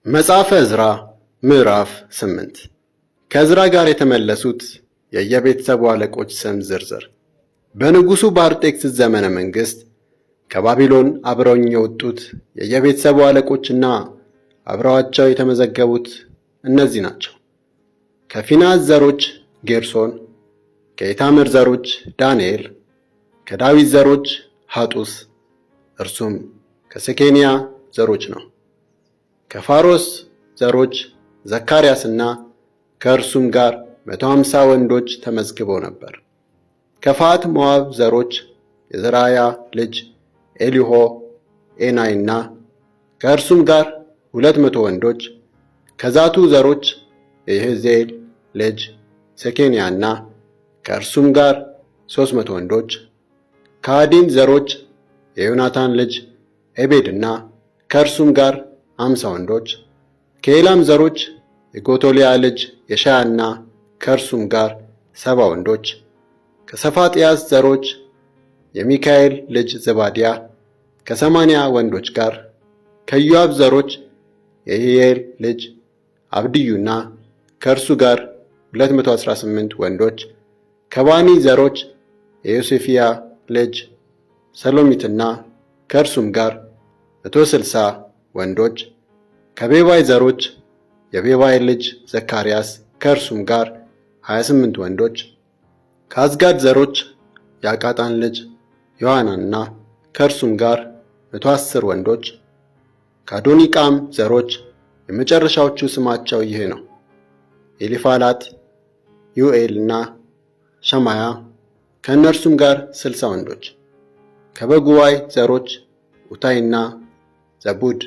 መጽሐፈ ዕዝራ ምዕራፍ 8 ከዕዝራ ጋር የተመለሱት የየቤተሰቡ አለቆች ስም ዝርዝር። በንጉሡ በአርጤክስስ ዘመነ መንግሥት ከባቢሎን አብረውኝ የወጡት የየቤተሰቡ አለቆችና አብረዋቸው የተመዘገቡት እነዚህ ናቸው። ከፊንሐስ ዘሮች ጌርሶን፣ ከኢታምር ዘሮች ዳንኤል፣ ከዳዊት ዘሮች ሐጡስ እርሱም ከሴኬንያ ዘሮች ነው። ከፋሮስ ዘሮች ዘካርያስና ከእርሱም ጋር 150 ወንዶች ተመዝግበው ነበር። ከፋት ሞዓብ ዘሮች የዘራያ ልጅ ኤሊሆ ኤናይና ከእርሱም ጋር 200 ወንዶች። ከዛቱ ዘሮች የሕዚኤል ልጅ ሴኬንያና ከእርሱም ጋር 300 ወንዶች። ከዓዲን ዘሮች የዮናታን ልጅ ኤቤድና ከእርሱም ጋር 50 ወንዶች። ከኤላም ዘሮች የጎቶልያ ልጅ የሻያና ከእርሱም ጋር 70 ወንዶች። ከሰፋጥያስ ዘሮች የሚካኤል ልጅ ዘባድያ ከ80 ወንዶች ጋር። ከኢዮአብ ዘሮች የይኤል ልጅ አብድዩና ከእርሱ ጋር 218 ወንዶች። ከባኒ ዘሮች የዮሴፍያ ልጅ ሰሎሚትና ከእርሱም ጋር 160 ወንዶች። ከቤባይ ዘሮች የቤባይ ልጅ ዘካርያስ ከእርሱም ጋር 28 ወንዶች። ከአዝጋድ ዘሮች የአቃጣን ልጅ ዮሐናንና ከእርሱም ጋር 110 ወንዶች። ከአዶኒቃም ዘሮች የመጨረሻዎቹ ስማቸው ይህ ነው: ኤሊፋላት፣ ዩኤልና ሸማያ ከእነርሱም ጋር 60 ወንዶች። ከበጉዋይ ዘሮች ኡታይና ዘቡድ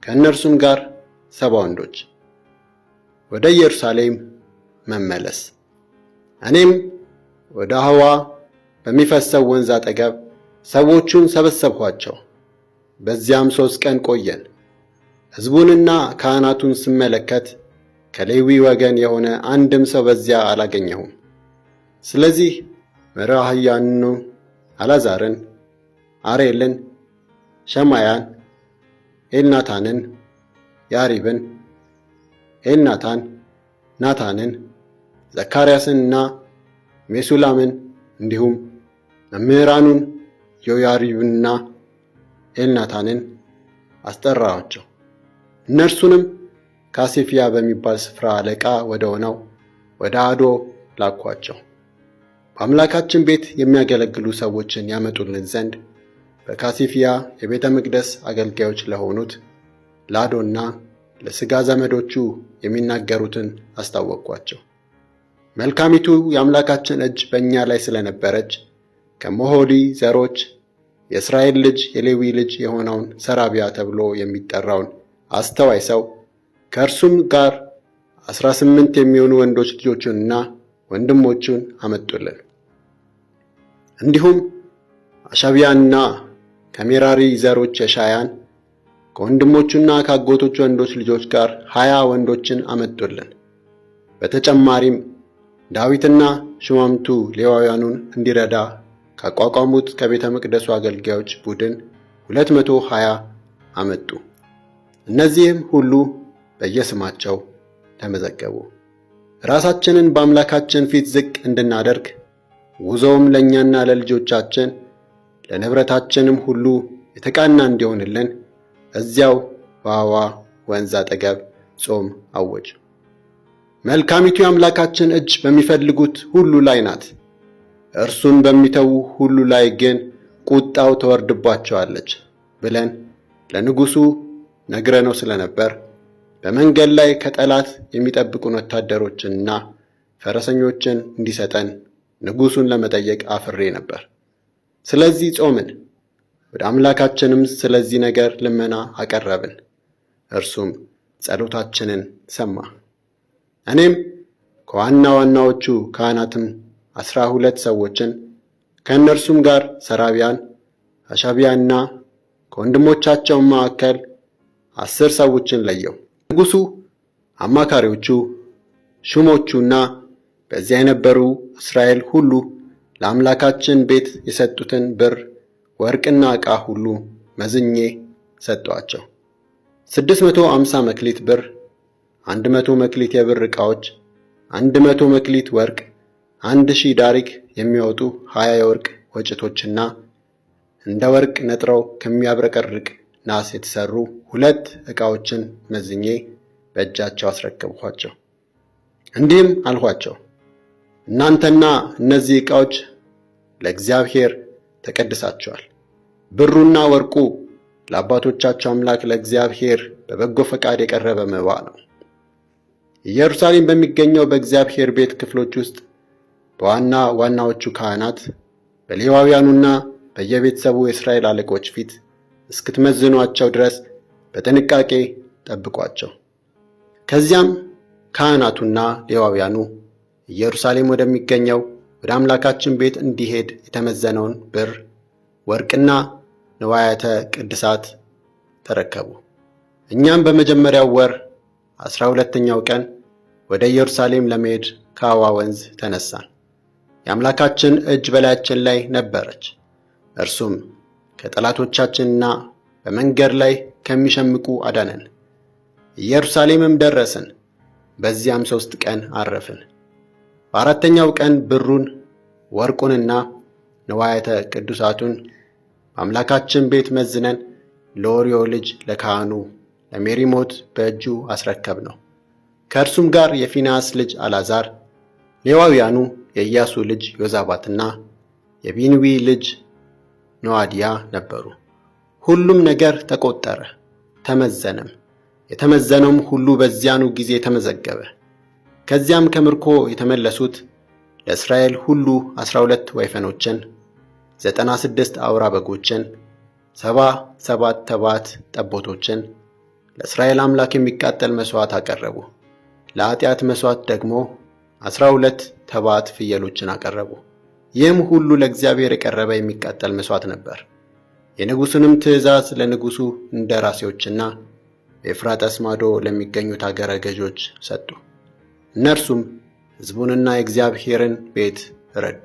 ከእነርሱም ጋር 70 ወንዶች። ወደ ኢየሩሳሌም መመለስ። እኔም ወደ አህዋ በሚፈሰው ወንዝ አጠገብ ሰዎቹን ሰበሰብኋቸው። በዚያም 3 ቀን ቆየን። ሕዝቡንና ካህናቱን ስመለከት ከሌዊ ወገን የሆነ አንድም ሰው በዚያ አላገኘሁም። ስለዚህ መራሕያንኑ አልዓዛርን፣ አሬልን፣ ሸማያን፣ ኤልናታንን፣ ያሪብን፣ ኤልናታን፣ ናታንን፣ ዘካርያስንና ሜሱላምን እንዲሁም መምህራኑን ዮያሪብንና ኤልናታንን አስጠራኋቸው። እነርሱንም ካሲፍያ በሚባል ስፍራ አለቃ ወደ ሆነው ወደ አዶ ላኳቸው። በአምላካችን ቤት የሚያገለግሉ ሰዎችን ያመጡልን ዘንድ በካሲፍያ የቤተ መቅደስ አገልጋዮች ለሆኑት ለአዶና ለሥጋ ዘመዶቹ የሚናገሩትን አስታወቅኳቸው። መልካሚቱ የአምላካችን እጅ በእኛ ላይ ስለነበረች ከሞሖሊ ዘሮች የእስራኤል ልጅ የሌዊ ልጅ የሆነውን ሰራቢያ ተብሎ የሚጠራውን አስተዋይ ሰው ከእርሱም ጋር 18 የሚሆኑ ወንዶች ልጆቹንና ወንድሞቹን አመጡልን። እንዲሁም አሻብያንና ከሜራሪ ዘሮች የሻያን ከወንድሞቹና ከአጎቶቹ ወንዶች ልጆች ጋር 20 ወንዶችን አመጡልን። በተጨማሪም ዳዊትና ሹማምቱ ሌዋውያኑን እንዲረዳ ካቋቋሙት ከቤተ መቅደሱ አገልጋዮች ቡድን 220 አመጡ። እነዚህም ሁሉ በየስማቸው ተመዘገቡ። ራሳችንን በአምላካችን ፊት ዝቅ እንድናደርግ ጉዞውም ለእኛና ለልጆቻችን ለንብረታችንም ሁሉ የተቃና እንዲሆንልን እዚያው በአህዋ ወንዝ አጠገብ ጾም አወጅ። መልካሚቱ የአምላካችን እጅ በሚፈልጉት ሁሉ ላይ ናት፣ እርሱን በሚተዉ ሁሉ ላይ ግን ቁጣው ትወርድባቸዋለች ብለን ለንጉሡ ነግረነው ስለነበር በመንገድ ላይ ከጠላት የሚጠብቁን ወታደሮችንና ፈረሰኞችን እንዲሰጠን ንጉሡን ለመጠየቅ አፍሬ ነበር። ስለዚህ ጾምን፣ ወደ አምላካችንም ስለዚህ ነገር ልመና አቀረብን። እርሱም ጸሎታችንን ሰማ። እኔም ከዋና ዋናዎቹ ካህናትም 12 ሰዎችን ከእነርሱም ጋር ሰራቢያን፣ አሻብያና ከወንድሞቻቸውም መካከል 10 ሰዎችን ለየው። ንጉሡ፣ አማካሪዎቹ፣ ሹሞቹና በዚያ የነበሩ እስራኤል ሁሉ ለአምላካችን ቤት የሰጡትን ብር፣ ወርቅና ዕቃ ሁሉ መዝኜ ሰጧቸው። 650 መክሊት ብር፣ 100 መክሊት የብር ዕቃዎች፣ 100 መክሊት ወርቅ፣ 1000 ዳሪክ የሚያወጡ 20 የወርቅ ወጭቶችና እንደ ወርቅ ነጥረው ከሚያብረቀርቅ ናስ የተሰሩ 2 ዕቃዎችን መዝኜ በእጃቸው አስረከብኋቸው። እንዲህም አልኋቸው፣ እናንተና እነዚህ ዕቃዎች ለእግዚአብሔር ተቀድሳቸዋል። ብሩና ወርቁ ለአባቶቻቸው አምላክ ለእግዚአብሔር በበጎ ፈቃድ የቀረበ መባ ነው። ኢየሩሳሌም በሚገኘው በእግዚአብሔር ቤት ክፍሎች ውስጥ በዋና ዋናዎቹ ካህናት በሌዋውያኑና በየቤተሰቡ የእስራኤል አለቆች ፊት እስክትመዝኗቸው ድረስ በጥንቃቄ ጠብቋቸው። ከዚያም ካህናቱና ሌዋውያኑ ኢየሩሳሌም ወደሚገኘው ወደ አምላካችን ቤት እንዲሄድ የተመዘነውን ብር፣ ወርቅና ንዋያተ ቅድሳት ተረከቡ። እኛም በመጀመሪያው ወር 12ኛው ቀን ወደ ኢየሩሳሌም ለመሄድ ከአዋ ወንዝ ተነሳን። የአምላካችን እጅ በላያችን ላይ ነበረች። እርሱም ከጠላቶቻችንና በመንገድ ላይ ከሚሸምቁ አዳነን። ኢየሩሳሌምም ደረስን። በዚያም 3 ቀን አረፍን። በአራተኛው ቀን ብሩን፣ ወርቁንና ንዋያተ ቅዱሳቱን በአምላካችን ቤት መዝነን ለኦርዮ ልጅ ለካህኑ ለሜሪሞት በእጁ አስረከብነው። ከእርሱም ጋር የፊንሐስ ልጅ አልዓዛር፣ ሌዋውያኑ የኢያሱ ልጅ ዮዛባትና የቢንዊ ልጅ ኖዓድያ ነበሩ። ሁሉም ነገር ተቆጠረ፣ ተመዘነም። የተመዘነውም ሁሉ በዚያኑ ጊዜ ተመዘገበ። ከዚያም ከምርኮ የተመለሱት ለእስራኤል ሁሉ 12 ወይፈኖችን፣ 96 አውራ በጎችን፣ 77 ተባት ጠቦቶችን ለእስራኤል አምላክ የሚቃጠል መሥዋዕት አቀረቡ። ለኃጢአት መሥዋዕት ደግሞ 12 ተባት ፍየሎችን አቀረቡ። ይህም ሁሉ ለእግዚአብሔር የቀረበ የሚቃጠል መሥዋዕት ነበር። የንጉሡንም ትእዛዝ ለንጉሡ እንደራሴዎችና በኤፍራጥስ ማዶ ለሚገኙት አገረ ገዦች ሰጡ። እነርሱም ሕዝቡንና የእግዚአብሔርን ቤት ረዱ።